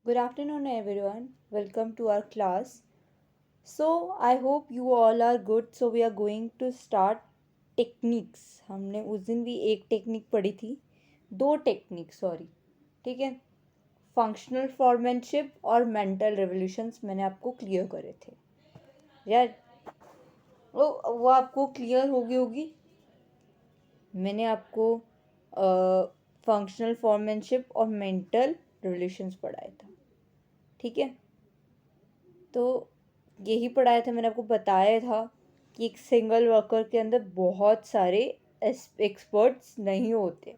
Good afternoon, everyone. Welcome to our class. So, I hope you all are good. So, we are going to start techniques. हमने उस दिन भी एक technique पढ़ी थी, दो टेक्निक सॉरी, ठीक है. फंक्शनल फॉर्मेनशिप और मेंटल रेवोल्यूशंस मैंने आपको क्लियर करे थे यार. वो आपको क्लियर होगी. मैंने आपको फंक्शनल फॉर्मेनशिप और मेंटल रेवोल्यूशंस पढ़ाया था, ठीक है. तो यही पढ़ाया था, मैंने आपको बताया था कि एक सिंगल वर्कर के अंदर बहुत सारे एक्सपर्ट्स नहीं होते.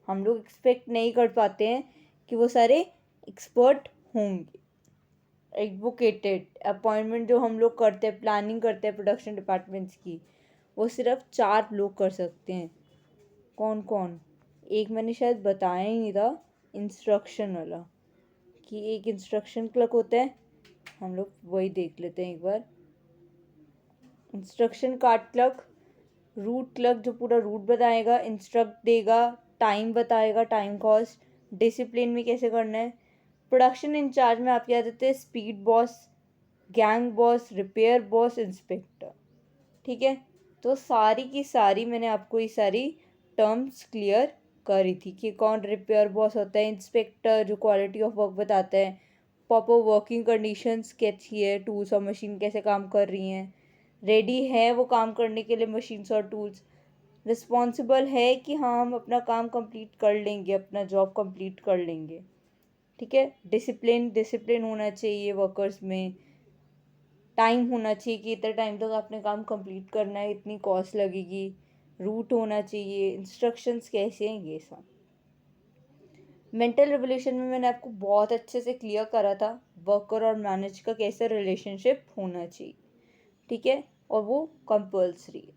हम लोग एक्सपेक्ट नहीं कर पाते हैं कि वो सारे एक्सपर्ट होंगे. एडवोकेटेड अपॉइंटमेंट जो हम लोग करते हैं, प्लानिंग करते हैं प्रोडक्शन डिपार्टमेंट्स की, वो सिर्फ 4 लोग कर सकते हैं. कौन कौन? एक मैंने शायद बताया ही नहीं था, इंस्ट्रक्शन वाला, कि एक इंस्ट्रक्शन क्लर्क होता है. हम लोग वही देख लेते हैं एक बार. Instruction card clerk, route clerk जो पूरा रूट बताएगा, इंस्ट्रक्ट देगा, टाइम बताएगा, टाइम कॉस्ट, डिसिप्लिन में कैसे करना है. प्रोडक्शन इंचार्ज में आपके आ जाते हैं speed boss, gang boss, repair boss, inspector, ठीक है. तो सारी की सारी मैंने आपको ये सारी टर्म्स क्लियर करी थी कि कौन रिपेयर बॉस होता है, इंस्पेक्टर जो क्वालिटी ऑफ वर्क बताता है, प्रॉपर वर्किंग कंडीशंस कैसी है, टूल्स और मशीन कैसे काम कर रही हैं, रेडी है वो काम करने के लिए मशीन्स और टूल्स, रिस्पॉन्सिबल है कि हाँ हम अपना काम कंप्लीट कर लेंगे, अपना जॉब कंप्लीट कर लेंगे, ठीक है. डिसिप्लिन डिसिप्लिन होना चाहिए वर्कर्स में. टाइम होना चाहिए कि इतने टाइम तक आपने काम कंप्लीट करना है, इतनी कॉस्ट लगेगी. रूट होना चाहिए, इंस्ट्रक्शंस कैसे हैं, ये सब. मेंटल रेवोल्यूशन में मैंने आपको बहुत अच्छे से क्लियर करा था वर्कर और मैनेज का कैसे रिलेशनशिप होना चाहिए, ठीक है, और वो कंपल्सरी है,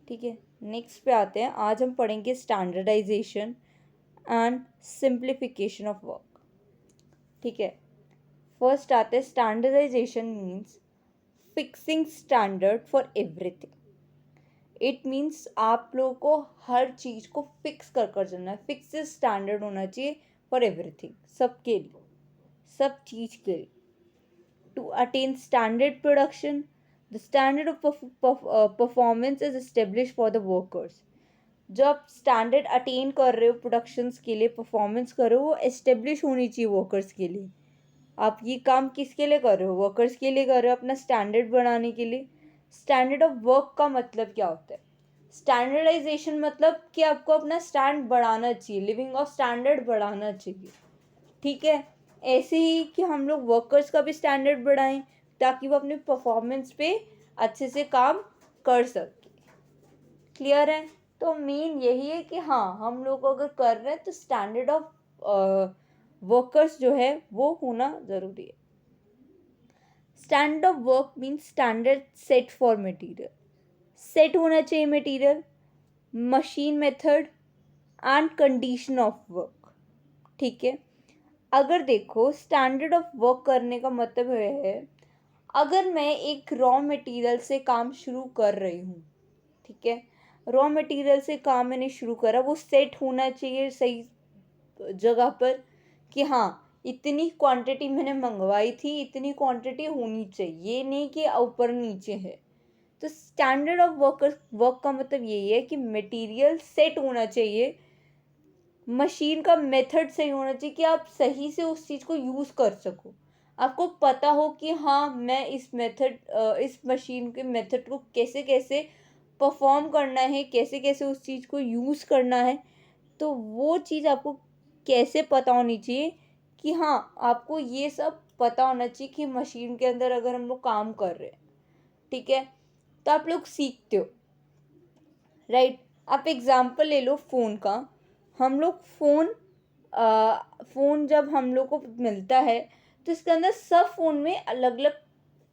ठीक है. नेक्स्ट पे आते हैं. आज हम पढ़ेंगे standardisation and simplification of work, ठीक है. फर्स्ट आते हैं standardisation means fixing standard for everything. It means आप लोगों को हर चीज़ को फिक्स कर कर चलना है. फिक्स स्टैंडर्ड होना चाहिए फॉर एवरीथिंग, सबके लिए, सब चीज़ के लिए. To attain standard production, the standard of performance is establish for the workers. जब आप स्टैंडर्ड अटेन कर रहे हो प्रोडक्शंस के लिए, परफॉर्मेंस कर रहे हो, वो एस्टेब्लिश होनी चाहिए वर्कर्स के लिए. आप ये काम किसके लिए कर रहे हो? वर्कर्स के लिए कर रहे हो, अपना स्टैंडर्ड बढ़ाने के लिए. स्टैंडर्ड ऑफ वर्क का मतलब क्या होता है? स्टैंडर्डाइजेशन मतलब कि आपको अपना स्टैंड बढ़ाना चाहिए, लिविंग ऑफ स्टैंडर्ड बढ़ाना चाहिए, ठीक है. ऐसे ही कि हम लोग वर्कर्स का भी स्टैंडर्ड बढ़ाएं ताकि वो अपने परफॉर्मेंस पे अच्छे से काम कर सके. क्लियर है? तो मेन यही है कि हाँ हम लोग अगर कर रहे हैं तो स्टैंडर्ड ऑफ वर्कर्स जो है वो होना ज़रूरी है. Standard of work means standard set for material. Set होना चाहिए material, machine method and condition of work, ठीक है. अगर देखो स्टैंडर्ड ऑफ वर्क करने का मतलब है, अगर मैं एक रॉ मटेरियल से काम शुरू कर रही हूँ, ठीक है, रॉ मटेरियल से काम मैंने शुरू करा, वो सेट होना चाहिए सही जगह पर कि हाँ इतनी क्वांटिटी मैंने मंगवाई थी, इतनी क्वांटिटी होनी चाहिए, ये नहीं कि ऊपर नीचे है. तो स्टैंडर्ड ऑफ वर्क का मतलब यही है कि मटेरियल सेट होना चाहिए, मशीन का मेथड सही होना चाहिए कि आप सही से उस चीज़ को यूज़ कर सको. आपको पता हो कि हाँ मैं इस मशीन के मेथड को कैसे कैसे परफॉर्म करना है, कैसे कैसे उस चीज़ को यूज़ करना है. तो वो चीज़ आपको कैसे पता होनी चाहिए कि हाँ आपको ये सब पता होना चाहिए कि मशीन के अंदर अगर हम लोग काम कर रहे हैं, ठीक है, तो आप लोग सीखते हो, राइट. आप एग्जाम्पल ले लो फ़ोन का. हम लोग फ़ोन जब हम लोग को मिलता है तो इसके अंदर सब फ़ोन में अलग अलग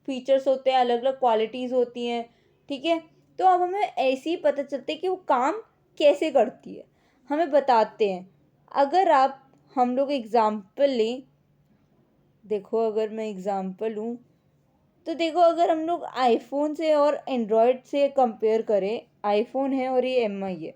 फीचर्स होते हैं, अलग अलग क्वालिटीज़ होती हैं, ठीक है. तो अब हमें ऐसे ही पता चलता है कि वो काम कैसे करती है, हमें बताते हैं. अगर आप हम लोग एग्ज़ाम्पल लें, देखो अगर मैं एग्ज़ाम्पल लूँ तो देखो अगर हम लोग आईफोन से और एंड्रॉयड से कंपेयर करें, आईफोन है और ये एम आई है,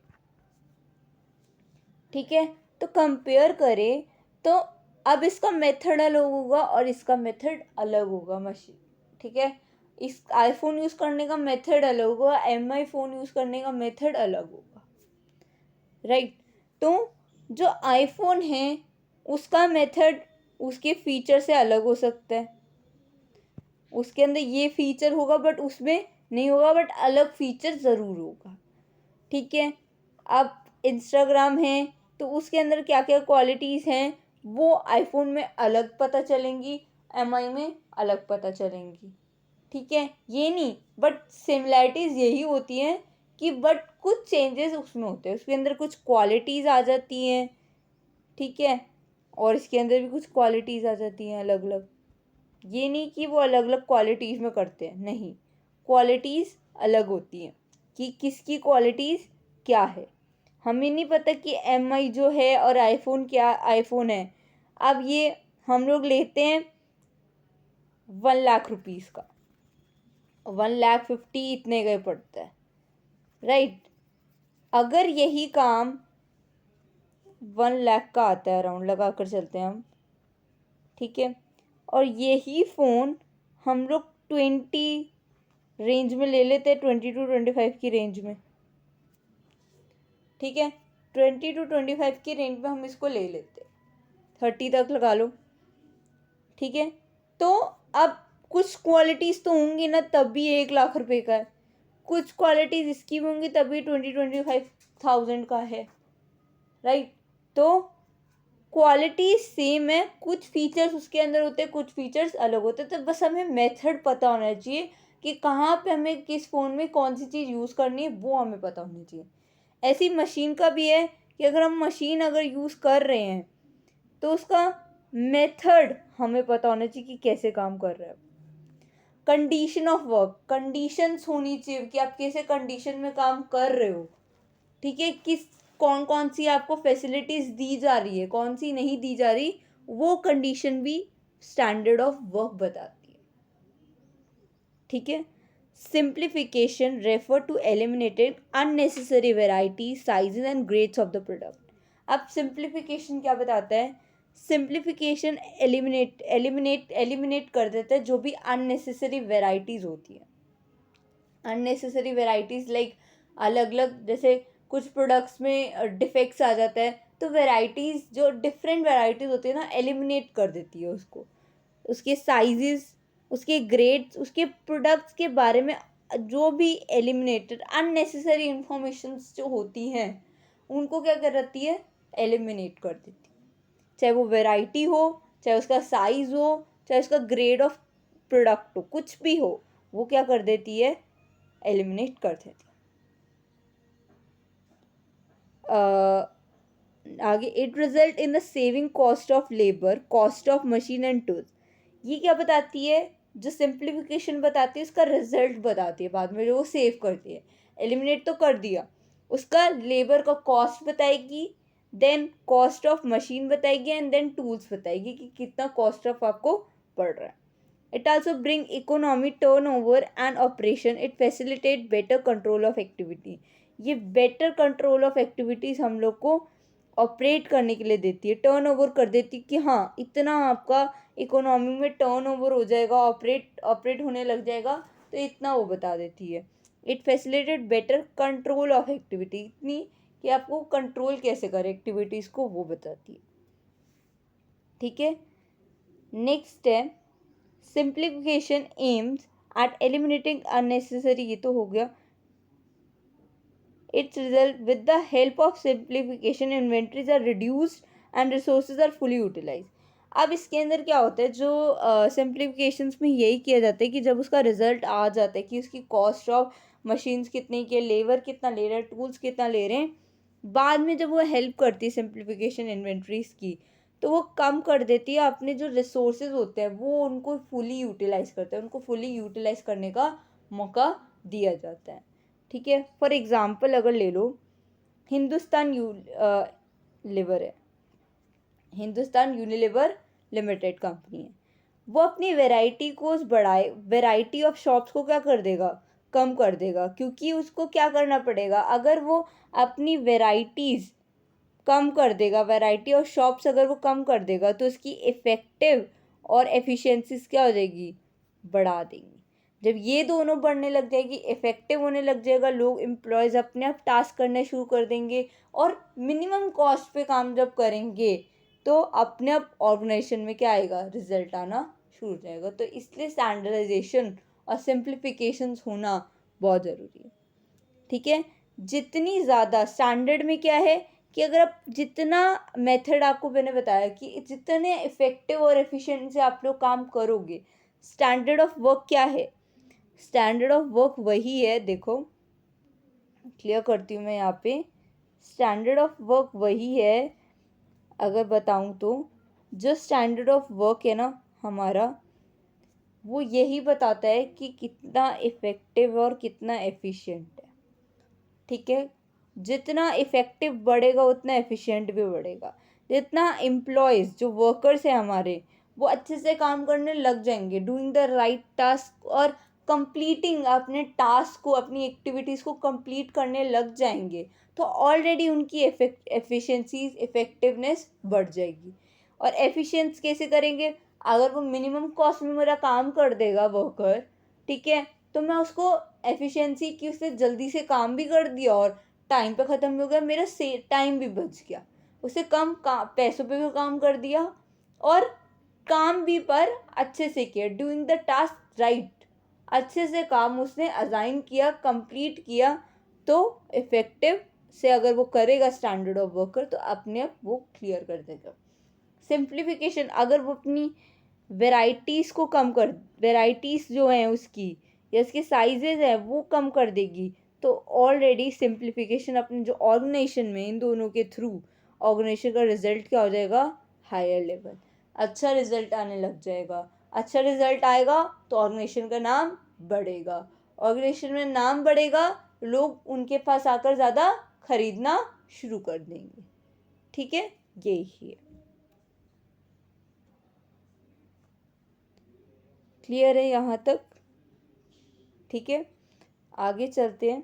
ठीक है, तो कंपेयर करें तो अब इसका मेथड अलग होगा और इसका मेथड अलग होगा मशीन, ठीक है। इस आईफोन यूज़ करने का मेथड अलग होगा, एमआई फ़ोन यूज़ करने का मेथड अलग होगा, राइट। तो जो आईफोन है उसका मेथड उसके फीचर से अलग हो सकता है, उसके अंदर ये फीचर होगा बट उसमें नहीं होगा, बट अलग फीचर ज़रूर होगा, ठीक है। अब इंस्टाग्राम है तो उसके अंदर क्या क्या क्वालिटीज़ हैं वो आईफोन में अलग पता चलेंगी, एमआई में अलग पता चलेंगी, ठीक है। ये नहीं, बट सिमिलैरिटीज़ यही होती हैं कि बट कुछ चेंजेस उसमें होते हैं, उसके अंदर कुछ क्वालिटीज़ आ जाती हैं, ठीक है, और इसके अंदर भी कुछ क्वालिटीज़ आ जाती हैं अलग अलग। ये नहीं कि वो अलग अलग क्वालिटीज़ में करते हैं, नहीं, क्वालिटीज़ अलग होती हैं कि किसकी क्वालिटीज़ क्या है। हमें नहीं पता कि एमआई जो है और आईफोन क्या आईफोन है। अब ये हम लोग लेते हैं 1 लाख रुपीज़ का, 1,50,000 इतने का पड़ता है, राइट। अगर यही काम 1 लाख का आता है, अराउंड लगा कर चलते हैं हम, ठीक है, और यही फ़ोन हम लोग 20 रेंज में ले लेते हैं, 20 to 25 की रेंज में, ठीक है, 20 to 25 की रेंज में हम इसको ले लेते हैं, 30 तक लगा लो, ठीक है। तो अब कुछ क्वालिटीज़ तो होंगी ना तब भी 1 लाख रुपए का है, कुछ क्वालिटीज़ इसकी भी होंगी तभी 20-25,000 का है, राइट। तो क्वालिटी सेम है, कुछ फीचर्स उसके अंदर होते हैं, कुछ फीचर्स अलग होते हैं, तो बस हमें मेथड पता होना चाहिए कि कहाँ पे हमें किस फ़ोन में कौन सी चीज़ यूज़ करनी है, वो हमें पता होनी चाहिए। ऐसी मशीन का भी है कि अगर हम मशीन अगर यूज़ कर रहे हैं तो उसका मेथड हमें पता होना चाहिए कि कैसे काम कर रहा है। कंडीशन ऑफ वर्क, कंडीशंस होनी चाहिए कि आप कैसे कंडीशन में काम कर रहे हो, ठीक है, किस कौन कौन सी आपको फैसिलिटीज़ दी जा रही है, कौन सी नहीं दी जा रही, वो कंडीशन भी स्टैंडर्ड ऑफ वर्क बताती है, ठीक है। Simplification refer to eliminated unnecessary variety sizes and grades of the product. अब सिंप्लीफिकेशन क्या बताता है, सिंप्लीफिकेशन एलिमिनेट कर देता है जो भी अननेसेसरी वेराइटीज़ होती है। अननेसेसरी वेराइटीज़ लाइक अलग अलग, जैसे कुछ प्रोडक्ट्स में डिफेक्ट्स आ जाता है तो वेराइटीज़ जो डिफरेंट वेराइटीज़ होती है ना एलिमिनेट कर देती है उसको, उसके साइजेस, उसके ग्रेड्स, उसके प्रोडक्ट्स के बारे में जो भी एलिमिनेटेड अननेसेसरी इंफॉर्मेशंस जो होती हैं उनको क्या कर देती है, एलिमिनेट कर देती है। चाहे वो वैरायटी हो, चाहे उसका साइज़ हो, चाहे उसका ग्रेड ऑफ प्रोडक्ट हो, कुछ भी हो, वो क्या कर देती है, एलिमिनेट कर देती है। आगे, it result in the saving cost of labour, cost of machine and tools. ये क्या बताती है, जो सिंप्लीफिकेशन बताती है उसका रिजल्ट बताती है बाद में, जो वो सेव करती है। एलिमिनेट तो कर दिया, उसका लेबर का कॉस्ट बताएगी, देन कॉस्ट ऑफ मशीन बताएगी एंड देन टूल्स बताएगी कि कितना कॉस्ट ऑफ आपको पड़ रहा है। It also bring economy, turnover and operation. It facilitate better control of activity. ये better control of activities हम लोग को ऑपरेट करने के लिए देती है, टर्न ओवर कर देती है कि हाँ इतना आपका इकोनॉमी में टर्न ओवर हो जाएगा, ऑपरेट होने लग जाएगा, तो इतना वो बता देती है। It facilitate better control of activity, इतनी कि आपको कंट्रोल कैसे करें एक्टिविटीज़ को वो बताती है, ठीक है। नेक्स्ट है simplification aims at eliminating unnecessary, ये तो हो गया। Its result with the help of simplification inventories are reduced and resources are fully utilise. अब इसके अंदर क्या होता है, जो सिंप्लीफिकेशंस में यही किया जाता है कि जब उसका रिजल्ट आ जाता है कि उसकी कॉस्ट ऑफ मशीन्स कितनी की, लेबर कितना ले रहे हैं, टूल्स कितना ले रहे हैं, बाद में जब वो हेल्प करती है सिंप्लीफिकेशन इन्वेंट्रीज की, तो वो कम कर देती है, अपने जो रिसोर्सेज होते हैं वो उनको फुली यूटिलाइज करते हैं, उनको फुली यूटिलाइज करने का मौका दिया जाता है, ठीक है। फॉर एग्ज़ाम्पल अगर ले लो, हिंदुस्तान लीवर है, हिंदुस्तान यूनिलीवर लिमिटेड कंपनी है, वो अपनी वैरायटी को बढ़ाए, वैरायटी ऑफ शॉप्स को क्या कर देगा, कम कर देगा, क्योंकि उसको क्या करना पड़ेगा, अगर वो अपनी वैराइटीज़ कम कर देगा, वैरायटी ऑफ शॉप्स अगर वो कम कर देगा तो उसकी इफ़ेक्टिव और एफिशिएंसीज क्या हो जाएगी, बढ़ा देंगी। जब ये दोनों बढ़ने लग जाएगी, इफ़ेक्टिव होने लग जाएगा, लोग एम्प्लॉयज़ अपने आप टास्क करने शुरू कर देंगे और मिनिमम कॉस्ट पे काम जब करेंगे तो अपने आप ऑर्गेनाइजेशन में क्या आएगा, रिजल्ट आना शुरू हो जाएगा। तो इसलिए स्टैंडर्डाइजेशन और सिंप्लीफिकेशंस होना बहुत ज़रूरी है। ठीक है, जितनी ज़्यादा स्टैंडर्ड में क्या है कि अगर आप जितना मेथड आपको मैंने बताया कि जितने इफ़ेक्टिव और एफिशिएंट से आप लोग काम करोगे, स्टैंडर्ड ऑफ वर्क क्या है, स्टैंडर्ड ऑफ वर्क वही है, देखो क्लियर करती हूँ मैं यहाँ पे, स्टैंडर्ड ऑफ वर्क वही है अगर बताऊँ तो, जो स्टैंडर्ड ऑफ वर्क है ना हमारा, वो यही बताता है कि कितना इफ़ेक्टिव और कितना एफिशिएंट है। ठीक है, जितना इफ़ेक्टिव बढ़ेगा उतना एफिशिएंट भी बढ़ेगा। जितना एम्प्लॉयज़ जो वर्कर्स हैं हमारे, वो अच्छे से काम करने लग जाएंगे, डूइंग द राइट टास्क और कंप्लीटिंग अपने टास्क को, अपनी एक्टिविटीज़ को कंप्लीट करने लग जाएंगे, तो ऑलरेडी उनकी एफिशिएंसीज इफ़ेक्टिवनेस बढ़ जाएगी। और एफिशिएंस कैसे करेंगे, अगर वो मिनिमम कॉस्ट में मेरा काम कर देगा वर्कर, ठीक है, तो मैं उसको एफिशिएंसी की, उससे जल्दी से काम भी कर दिया और टाइम पे ख़त्म हो गया, मेरा से टाइम भी बच गया, उसे कम पैसों पे भी काम कर दिया और काम भी पर अच्छे से किया, डूइंग द टास्क राइट, अच्छे से काम उसने असाइन किया, कंप्लीट किया, तो इफ़ेक्टिव से अगर वो करेगा स्टैंडर्ड ऑफ वर्कर तो अपने आप वो क्लियर कर देगा। सिंप्लीफिकेशन, अगर वो अपनी वेराइटीज़ को कम कर, वेराइटीज़ जो हैं उसकी या उसके साइजेज हैं वो कम कर देगी, तो ऑलरेडी सिंप्लीफिकेशन अपने जो ऑर्गेनाइजेशन में इन दोनों के थ्रू ऑर्गेनाइजेशन का रिजल्ट क्या हो जाएगा, हायर लेवल, अच्छा रिजल्ट आने लग जाएगा। अच्छा रिजल्ट आएगा तो ऑर्गेनाइजेशन का नाम बढ़ेगा, ऑर्गेनाइजेशन में नाम बढ़ेगा, लोग उनके पास आकर ज़्यादा खरीदना शुरू कर देंगे। ठीक है, यही है। क्लियर है यहाँ तक? ठीक है, आगे चलते हैं।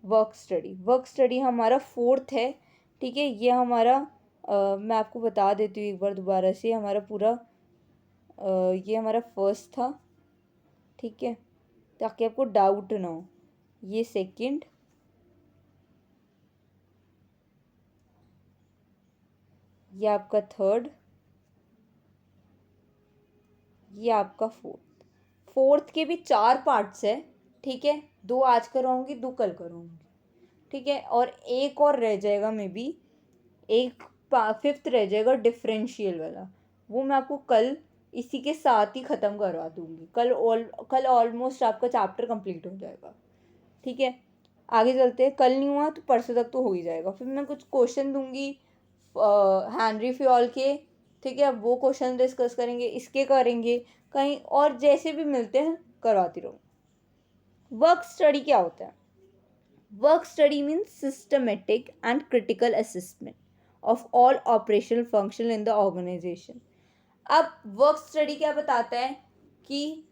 वर्क स्टडी, वर्क स्टडी हमारा फोर्थ है। ठीक है, ये हमारा मैं आपको बता देती हूँ एक बार दोबारा से, हमारा पूरा ये हमारा फर्स्ट था। ठीक है, ताकि आपको डाउट ना हो। ये सेकंड, ये आपका थर्ड, ये आपका फोर्थ। फोर्थ के भी 4 पार्ट्स है। ठीक है, 2 आज कराऊंगी, 2 कल कराऊंगी। ठीक है, और एक और रह जाएगा मे बी, एक फिफ्थ रह जाएगा डिफरेंशियल वाला, वो मैं आपको कल इसी के साथ ही ख़त्म करवा दूंगी। कल ऑलमोस्ट आपका चैप्टर कंप्लीट हो जाएगा। ठीक है, आगे चलते हैं। कल नहीं हुआ तो परसों तक तो हो ही जाएगा। फिर मैं कुछ क्वेश्चन दूंगी हेनरी फ्योल के। ठीक है, अब वो क्वेश्चन डिस्कस करेंगे, इसके करेंगे कहीं और, जैसे भी मिलते हैं करवाती रहूँ। वर्क स्टडी क्या होता है? Work study means systematic and critical assessment of all operational function in the organization. अब वर्क स्टडी क्या बताता है कि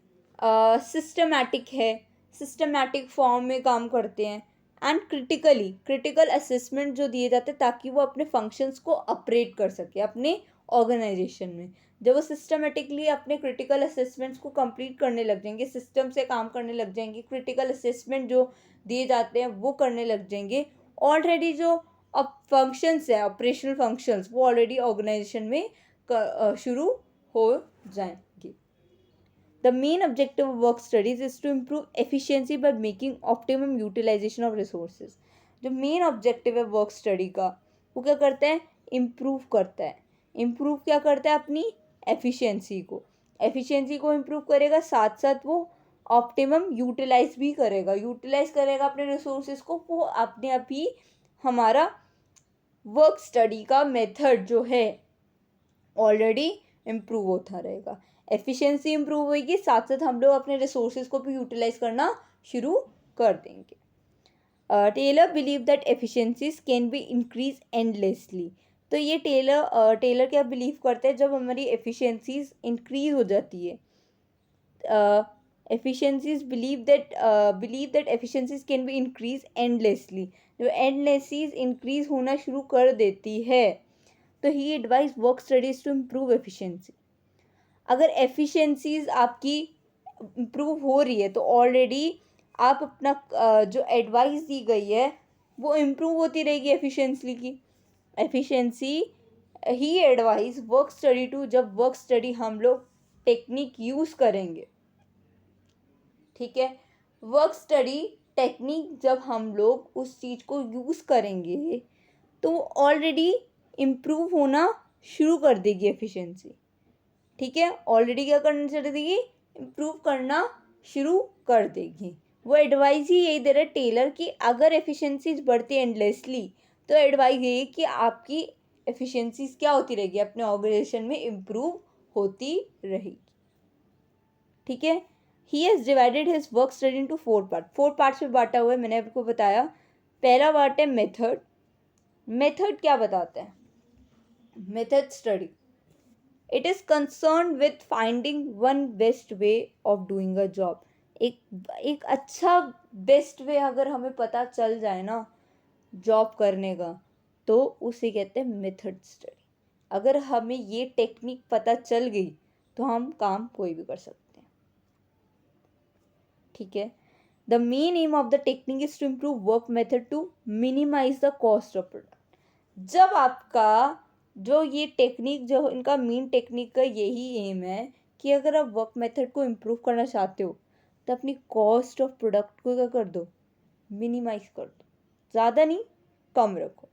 सिस्टमैटिक है, सिस्टमैटिक फॉर्म में काम करते हैं, एंड क्रिटिकल असेसमेंट जो दिए जाते हैं ताकि वो अपने फंक्शंस को ऑपरेट कर सके अपने ऑर्गेनाइजेशन में। जब वो सिस्टमेटिकली अपने क्रिटिकल असेसमेंट्स को कंप्लीट करने लग जाएंगे, सिस्टम से काम करने लग जाएंगे, क्रिटिकल असेसमेंट जो दिए जाते हैं वो करने लग जाएंगे, ऑलरेडी जो अब फंक्शंस हैं, ऑपरेशनल फंक्शंस, वो ऑलरेडी ऑर्गेनाइजेशन में शुरू हो जाएंगे। The main objective of work studies is to improve efficiency by making optimum utilization of resources. जो मेन ऑब्जेक्टिव है वर्क स्टडी का, वो क्या करता है, इम्प्रूव करता है। इम्प्रूव क्या करता है, अपनी एफिशिएंसी को इम्प्रूव करेगा, साथ साथ वो ऑप्टिमम यूटिलाइज भी करेगा, अपने रिसोर्सेज को। वो अपने आप ही हमारा वर्क स्टडी का मेथड जो है ऑलरेडी इम्प्रूव होता रहेगा। एफिशिएंसी इम्प्रूव होगी, साथ साथ हम लोग अपने रिसोर्सेज को भी यूटिलाइज करना शुरू कर देंगे। Taylor believe that efficiencies can be increase endlessly. तो ये टेलर क्या बिलीव करते हैं, जब हमारी एफिशिएंसीज इंक्रीज हो जाती है efficiencies believe that efficiencies can be increase endlessly. जो एंडलेसली इंक्रीज होना शुरू कर देती है, तो he advise work studies to improve efficiency. अगर एफिशिएंसीज आपकी इम्प्रूव हो रही है तो ऑलरेडी आप अपना जो एडवाइस दी गई है वो इम्प्रूव होती रहेगी एफिशिएंसी की। Efficiency he advise work study to, जब वर्क स्टडी हम लोग टेक्निक यूज़ करेंगे, ठीक है, वर्क स्टडी टेक्निक जब हम लोग उस चीज़ को यूज़ करेंगे तो ऑलरेडी इम्प्रूव होना शुरू कर देगी एफिशिएंसी। ठीक है, ऑलरेडी क्या करना चाह देगी, इम्प्रूव करना शुरू कर देगी। वो एडवाइस ही यही दे रहा है टेलर कि अगर एफिशिएंसीज बढ़ती एंडलेसली तो एडवाइस ये कि आपकी एफिशिएंसीज क्या होती रहेगी, अपने ऑर्गेनाइजेशन में इम्प्रूव होती रहेगी। ठीक है, he has divided his work study into 4 part. 4 parts में बांटा हुआ है, मैंने आपको बताया। पहला पार्ट है मेथड। मेथड क्या बताता है? Method study, it is concern with finding one best way of doing a job. एक अच्छा बेस्ट वे अगर हमें पता चल जाए ना जॉब करने का, तो उसे कहते हैं मेथड स्टडी। अगर हमें ये टेक्निक पता चल गई तो हम काम कोई भी कर सकते हैं। ठीक है, the main aim of the technique is to improve work method to minimise the cost of product. जब आपका जो ये टेक्निक, जो इनका मेन टेक्निक का यही एम है कि अगर आप वर्क मेथड को इम्प्रूव करना चाहते हो तो अपनी कॉस्ट ऑफ प्रोडक्ट को क्या कर दो, मिनिमाइज कर दो, ज़्यादा नहीं कम रखो।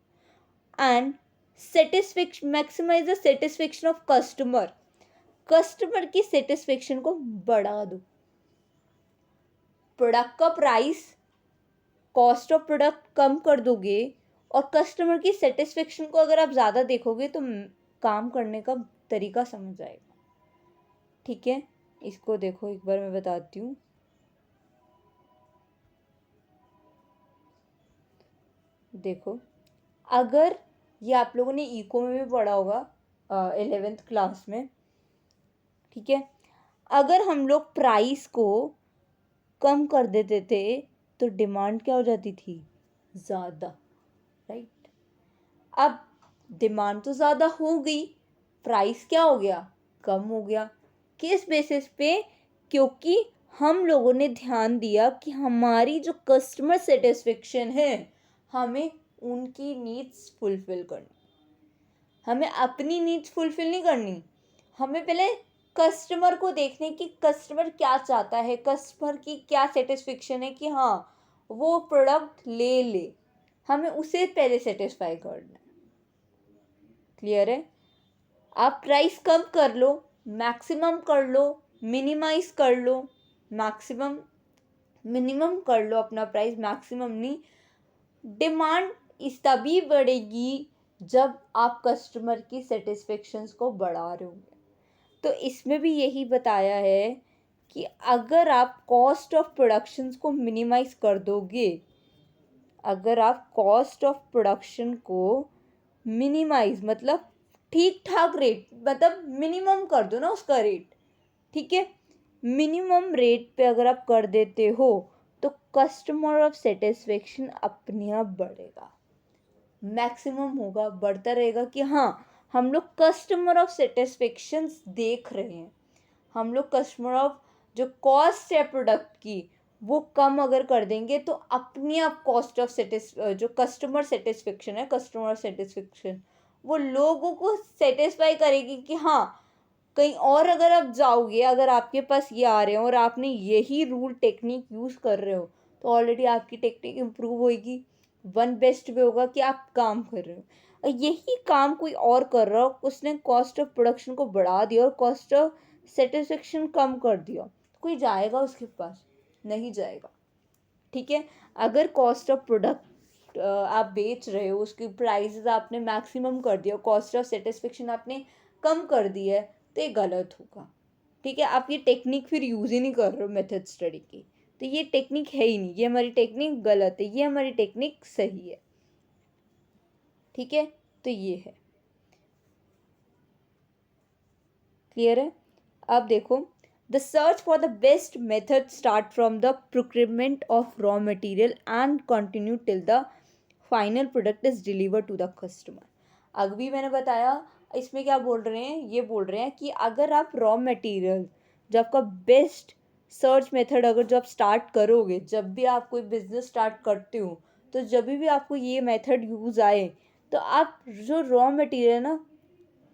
And satisfaction, maximise the satisfaction of customer. Customer की सेटिस्फेक्शन को बढ़ा दो। प्रोडक्ट का प्राइस, कॉस्ट ऑफ प्रोडक्ट कम कर दोगे और कस्टमर की सेटिस्फेक्शन को अगर आप ज़्यादा देखोगे तो काम करने का तरीका समझ आएगा। ठीक है, इसको देखो एक बार मैं बताती हूँ। देखो, अगर ये आप लोगों ने इको में भी पढ़ा होगा 11th क्लास में, ठीक है, अगर हम लोग प्राइस को कम कर देते थे तो डिमांड क्या हो जाती थी, ज़्यादा, राइट। अब डिमांड तो ज़्यादा हो गई, प्राइस क्या हो गया, कम हो गया। किस बेसिस पे? क्योंकि हम लोगों ने ध्यान दिया कि हमारी जो कस्टमर सेटिस्फेक्शन है, हमें उनकी नीड्स फुलफिल करनी, हमें अपनी नीड्स फुलफिल नहीं करनी। हमें पहले कस्टमर को देखने की, कस्टमर क्या चाहता है, कस्टमर की क्या सेटिस्फेक्शन है कि हाँ वो प्रोडक्ट ले ले, हमें उसे पहले सेटिस्फाई करना है। क्लियर है? आप प्राइस कम कर लो, मैक्सिमम कर लो, मिनिमाइज कर लो, मैक्सिमम मिनिमम कर लो अपना प्राइस, मैक्सिमम नहीं। डिमांड इस तभी बढ़ेगी जब आप कस्टमर की सेटिस्फेक्शंस को बढ़ा रहे होंगे। तो इसमें भी यही बताया है कि अगर आप कॉस्ट ऑफ प्रोडक्शंस को मिनिमाइज कर दोगे, अगर आप कॉस्ट ऑफ प्रोडक्शन को मिनिमाइज मतलब ठीक ठाक रेट, मतलब मिनिमम कर दो ना उसका रेट, ठीक है, मिनिमम रेट पे अगर आप कर देते हो तो कस्टमर ऑफ सेटिस्फेक्शन अपने आप बढ़ेगा, मैक्सिमम होगा, बढ़ता रहेगा कि हाँ हम लोग कस्टमर ऑफ सेटिस्फेक्शन देख रहे हैं। हम लोग कस्टमर ऑफ जो कॉस्ट है प्रोडक्ट की वो कम अगर कर देंगे तो अपने आप कॉस्ट ऑफ जो कस्टमर सेटिस्फेक्शन है, कस्टमर सेटिस्फेक्शन वो लोगों को सेटिस्फाई करेगी कि हाँ कहीं और अगर आप जाओगे, अगर आपके पास ये आ रहे हो और आपने यही रूल टेक्निक यूज़ कर रहे हो तो ऑलरेडी आपकी टेक्निक इम्प्रूव होएगी। वन बेस्ट वे होगा कि आप काम कर रहे हो और यही काम कोई और कर रहा हो, उसने कॉस्ट ऑफ प्रोडक्शन को बढ़ा दिया और कॉस्ट ऑफ सेटिस्फेक्शन कम कर दिया, तो कोई जाएगा उसके पास? नहीं जाएगा। ठीक है, अगर कॉस्ट ऑफ प्रोडक्ट आप बेच रहे हो, उसकी प्राइसेस आपने मैक्सिमम कर दिया, कॉस्ट ऑफ सेटिस्फेक्शन आपने कम कर दी है, तो ये गलत होगा। ठीक है, आप ये टेक्निक फिर यूज़ ही नहीं कर रहे हो मेथड स्टडी की, तो ये टेक्निक है ही नहीं, ये हमारी टेक्निक गलत है, ये हमारी टेक्निक सही है। ठीक है, तो ये है, क्लियर है? अब देखो, The search for the best method start from the procurement of raw material and continue till the final product is delivered to the customer. अभी मैंने बताया इसमें क्या बोल रहे हैं, ये बोल रहे हैं कि अगर आप रॉ मटेरियल, जब आपका बेस्ट सर्च मेथड अगर जब स्टार्ट करोगे, जब भी आप कोई बिजनेस स्टार्ट करते हो, तो जब भी आपको ये मेथड यूज़ आए, तो आप जो रॉ मटेरियल ना,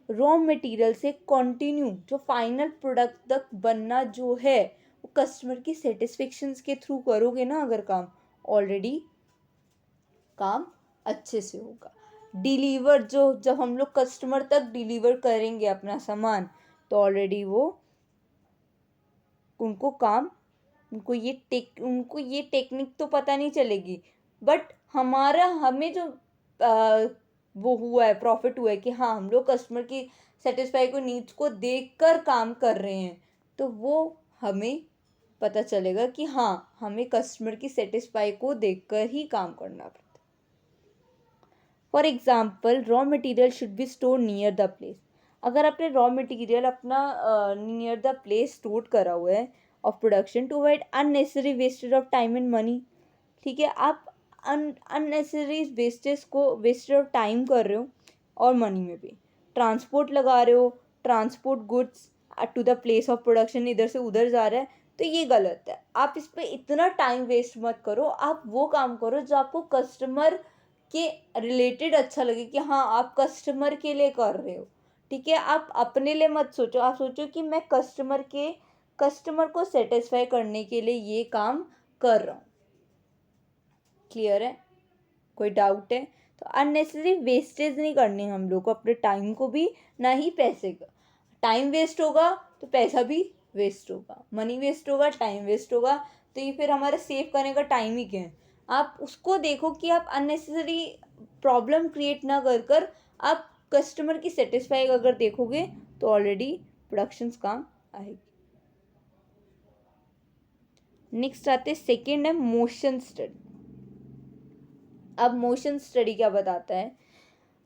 रॉ मटेरियल से कंटिन्यू जो फाइनल प्रोडक्ट तक बनना जो है, वो कस्टमर की सेटिस्फेक्शंस के थ्रू करोगे ना अगर काम, ऑलरेडी काम अच्छे से होगा। डिलीवर जो जब हम लोग कस्टमर तक डिलीवर करेंगे अपना सामान, तो ऑलरेडी वो उनको काम, उनको ये टेक्निक तो पता नहीं चलेगी, बट हमें जो वो हुआ है, प्रॉफिट हुआ है कि हाँ हम लोग कस्टमर की सेटिस्फाई को नीड्स को देखकर काम कर रहे हैं, तो वो हमें पता चलेगा कि हाँ हमें कस्टमर की सेटिस्फाई को देखकर ही काम करना पड़ता है। For example, raw material should be store near the place. अगर आपने रॉ मटेरियल अपना नियर द प्लेस स्टोर करा हुआ है of production to avoid unnecessary wastage of time and money, ठीक है, आप अननेसेसरी वेस्टेज ऑफ टाइम कर रहे हो और मनी में भी ट्रांसपोर्ट लगा रहे हो, transport goods to the place of production इधर से उधर जा रहा है, तो ये गलत है। आप इस पर इतना टाइम वेस्ट मत करो, आप वो काम करो जो आपको कस्टमर के रिलेटेड अच्छा लगे कि हाँ आप कस्टमर के लिए कर रहे हो, ठीक है। आप अपने लिए मत सोचो, आप सोचो कि मैं कस्टमर को सेटिस्फाई करने के लिए ये काम कर रहा हूँ। क्लियर है? कोई डाउट है? तो अननेसेसरी वेस्टेज नहीं करनी हम लोग को, अपने टाइम को भी, ना ही पैसे का। टाइम वेस्ट होगा तो पैसा भी वेस्ट होगा, मनी वेस्ट होगा, टाइम वेस्ट होगा, तो ये फिर हमारा सेव करने का टाइम ही क्या है। आप उसको देखो कि आप अननेसेसरी प्रॉब्लम क्रिएट ना कर आप कस्टमर की सेटिस्फाई अगर देखोगे तो ऑलरेडी प्रोडक्शंस काम आएगी। नेक्स्ट आते हैं, सेकेंड है मोशन स्टडी। अब मोशन स्टडी क्या बताता है?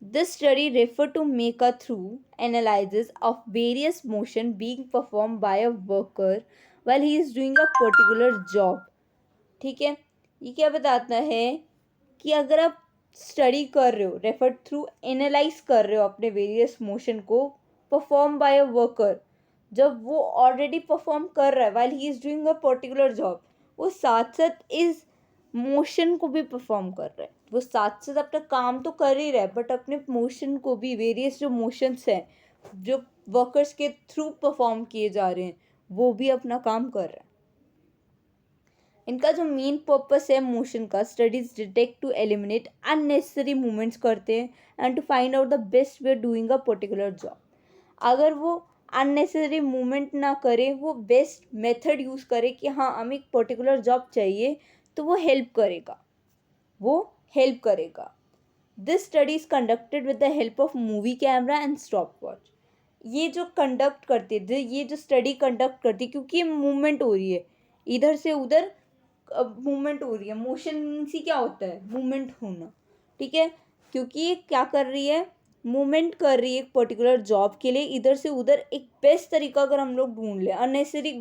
This study refer to make a through analysis of various motion being perform by a worker while he is doing a particular job. ठीक है, ये क्या बताता है कि अगर आप स्टडी कर रहे हो, रेफर थ्रू एनालाइज कर रहे हो अपने वेरियस मोशन को, परफॉर्म बाय अ वर्कर, जब वो ऑलरेडी परफॉर्म कर रहा है while he is doing a particular job, वो साथ साथ इस मोशन को भी परफॉर्म कर रहा है, वो साथ साथ अपना काम तो कर ही रहा है बट अपने मोशन को भी, वेरियस जो मोशंस हैं जो वर्कर्स के थ्रू परफॉर्म किए जा रहे हैं, वो भी अपना काम कर रहा है। इनका जो मेन पर्पस है मोशन का, studies detect to eliminate unnecessary movements करते हैं and to find out the best way doing a particular job. अगर वो अननेसेसरी मूवमेंट ना करे, वो बेस्ट मेथड यूज़ करे कि हाँ हमें एक पर्टिकुलर जॉब चाहिए, तो वो हेल्प करेगा। This study is conducted with the help of movie camera and stop watch. ये जो कंडक्ट करती है, ये जो स्टडी कंडक्ट करती है, क्योंकि ये मूवमेंट हो रही है, इधर से उधर मूवमेंट हो रही है। मोशन मीन्स ही क्या होता है? मूवमेंट होना, ठीक है। क्योंकि ये क्या कर रही है? मूवमेंट कर रही है एक पर्टिकुलर जॉब के लिए, इधर से उधर एक बेस्ट तरीका अगर हम लोग ढूंढ लें, अननेसेसरी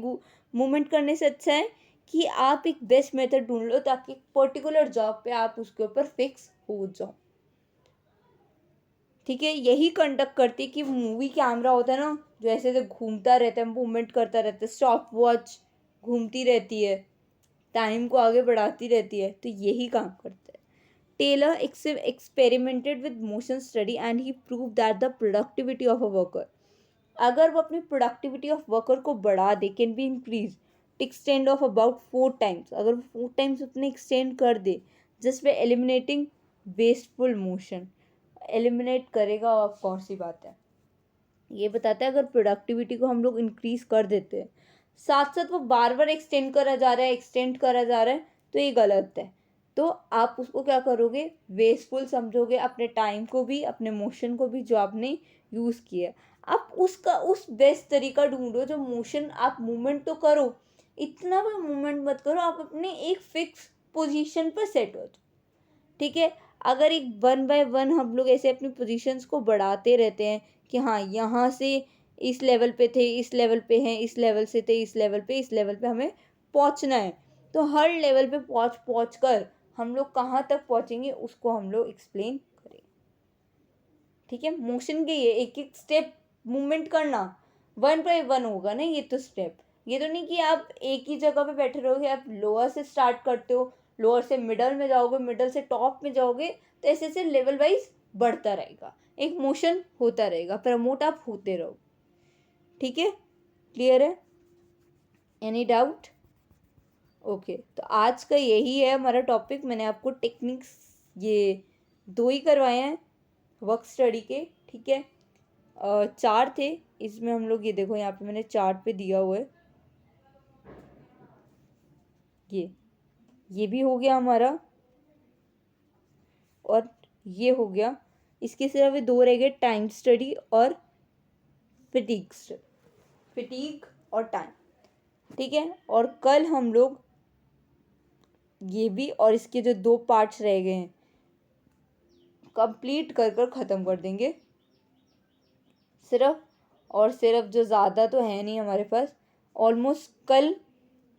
मूवमेंट करने से अच्छा है कि आप एक बेस्ट मेथड ढूंढ लो ताकि पर्टिकुलर जॉब पे आप उसके ऊपर फिक्स हो जाओ। ठीक है, यही कंडक्ट करती है कि मूवी कैमरा होता है ना, जो ऐसे ऐसे घूमता रहता है, मूवमेंट करता रहता है, स्टॉप वॉच घूमती रहती है, टाइम को आगे बढ़ाती रहती है, तो यही काम करता है। Taylor experimented with motion study and he prove that the productivity of a worker, अगर वो अपनी प्रोडक्टिविटी ऑफ वर्कर को बढ़ा दे, can be increase extend of about 4 times, अगर वो 4 टाइम्स अपने एक्सटेंड कर दे, just by eliminating wasteful motion, eliminate करेगा। और कौन सी बात है, ये बताता है अगर प्रोडक्टिविटी को हम लोग इंक्रीज कर देते हैं, साथ साथ वो बार बार एक्सटेंड करा जा रहा है, तो ये गलत है। तो आप उसको क्या करोगे? वेस्टफुल समझोगे, अपने टाइम को भी, अपने मोशन को भी जो आपने यूज़ किया। आप उस बेस्ट तरीका ढूंढो जो मोशन, आप मूवमेंट तो करो, इतना भी मूवमेंट मत करो, आप अपने एक फिक्स पोजीशन पर सेट हो जाओ। ठीक है, अगर एक 1 बाय 1 हम लोग ऐसे अपनी पोजीशंस को बढ़ाते रहते हैं कि हाँ यहाँ से इस लेवल पे थे, इस लेवल पे हैं, इस लेवल से थे, इस लेवल पे हमें पहुंचना है। तो हर लेवल पे पहुंच कर हम लोग कहाँ तक पहुंचेंगे उसको हम लोग एक्सप्लेन करेंगे। ठीक है, मोशन के ये एक एक स्टेप मूवमेंट करना 1 by 1 होगा ना ये तो स्टेप। ये तो नहीं कि आप एक ही जगह पे बैठे रहोगे, आप लोअर से स्टार्ट करते हो, लोअर से मिडल में जाओगे, मिडल से टॉप में जाओगे, तो ऐसे ऐसे लेवल वाइज बढ़ता रहेगा, एक मोशन होता रहेगा, प्रमोट आप होते रहो। ठीक है, क्लियर है? Any doubt? ओके, तो आज का यही है हमारा टॉपिक। मैंने आपको टेक्निक्स ये 2 ही करवाए हैं वर्क स्टडी के। ठीक है, 4 थे, इसमें हम लोग ये देखो यहाँ पे मैंने चार्ट पे दिया हुआ है, ये भी हो गया हमारा, और ये हो गया। इसके सिवा 2 रह गए, टाइम स्टडी और फिटीग और टाइम। ठीक है, और कल हम लोग ये भी और इसके जो 2 पार्ट्स रह गए हैं कंप्लीट कर ख़त्म कर देंगे। सिर्फ और सिर्फ, जो ज़्यादा तो है नहीं हमारे पास, ऑलमोस्ट कल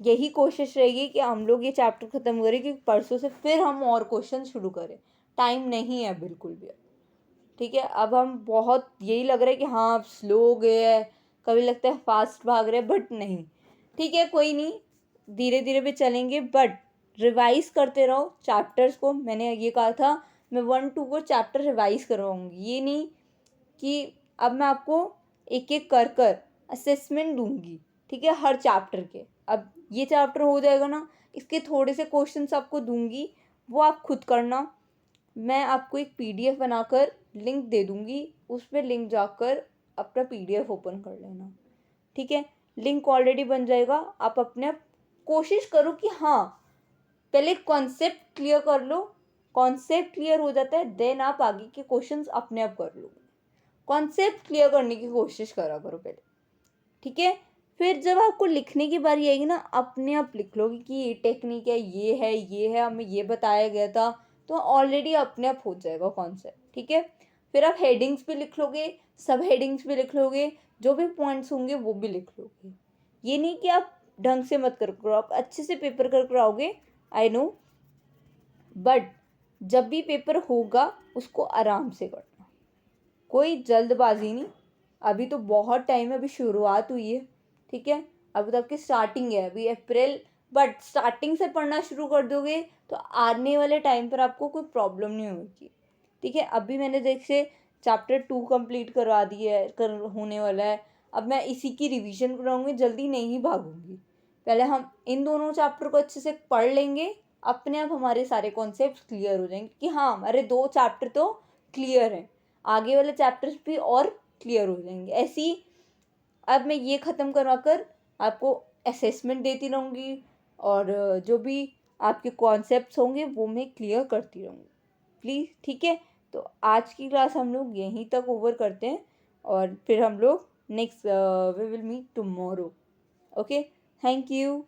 यही कोशिश रहेगी कि हम लोग ये चैप्टर ख़त्म करें कि परसों से फिर हम और क्वेश्चन शुरू करें। टाइम नहीं है बिल्कुल भी। ठीक है, अब हम बहुत यही लग रहा है कि हाँ अब स्लो हो गए है, कभी लगता है फास्ट भाग रहे हैं, बट नहीं। ठीक है, कोई नहीं, धीरे धीरे भी चलेंगे, बट रिवाइज करते रहो चैप्टर्स को। मैंने ये कहा था मैं 1-2 को चैप्टर रिवाइज करवाऊँगी, ये नहीं कि अब मैं आपको एक एक कर असेसमेंट दूंगी। ठीक है, हर चैप्टर के। अब ये चैप्टर हो जाएगा ना, इसके थोड़े से क्वेश्चंस आपको दूंगी, वो आप खुद करना। मैं आपको एक पीडीएफ बनाकर लिंक दे दूंगी, उस पर लिंक जाकर अपना पीडीएफ ओपन कर लेना। ठीक है, लिंक ऑलरेडी बन जाएगा। आप अपने आप कोशिश करो कि हाँ पहले कॉन्सेप्ट क्लियर कर लो, कॉन्सेप्ट क्लियर हो जाता है देन आप आगे के क्वेश्चंस अपने आप कर लो। कॉन्सेप्ट क्लियर करने की कोशिश करा करो पहले। ठीक है, फिर जब आपको लिखने की बारी आएगी ना, अपने आप लिख लोगे कि ये टेक्निक है, ये है, हमें ये बताया गया था, तो ऑलरेडी अपने आप हो जाएगा कॉन्सेप्ट। ठीक है, फिर आप हेडिंग्स भी लिख लोगे, सब हेडिंग्स भी लिख लोगे, जो भी पॉइंट्स होंगे वो भी लिख लोगे। ये नहीं कि आप ढंग से मत करो, आप अच्छे से पेपर कर आओगे, आई नो, बट जब भी पेपर होगा उसको आराम से करना, कोई जल्दबाजी नहीं। अभी तो बहुत टाइम है, अभी शुरुआत हुई है। ठीक है, अभी तो आपकी स्टार्टिंग है, अभी अप्रैल, बट स्टार्टिंग से पढ़ना शुरू कर दोगे तो आने वाले टाइम पर आपको कोई प्रॉब्लम नहीं होगी। ठीक है, अभी मैंने जैसे चैप्टर 2 कंप्लीट करवा दिया है, होने वाला है। अब मैं इसी की रिवीजन कराऊंगी, जल्दी नहीं भागूंगी। पहले हम इन दोनों चैप्टर को अच्छे से पढ़ लेंगे, अपने आप हमारे सारे कॉन्सेप्ट क्लियर हो जाएंगे कि हाँ हमारे 2 चैप्टर तो क्लियर हैं, आगे वाले चैप्टर्स भी और क्लियर हो जाएंगे। ऐसी अब मैं ये ख़त्म करवा कर आपको असेसमेंट देती रहूँगी, और जो भी आपके कॉन्सेप्ट्स होंगे वो मैं क्लियर करती रहूँगी प्लीज़। ठीक है, तो आज की क्लास हम लोग यहीं तक ओवर करते हैं, और फिर हम लोग next we will meet tomorrow. Okay, thank you.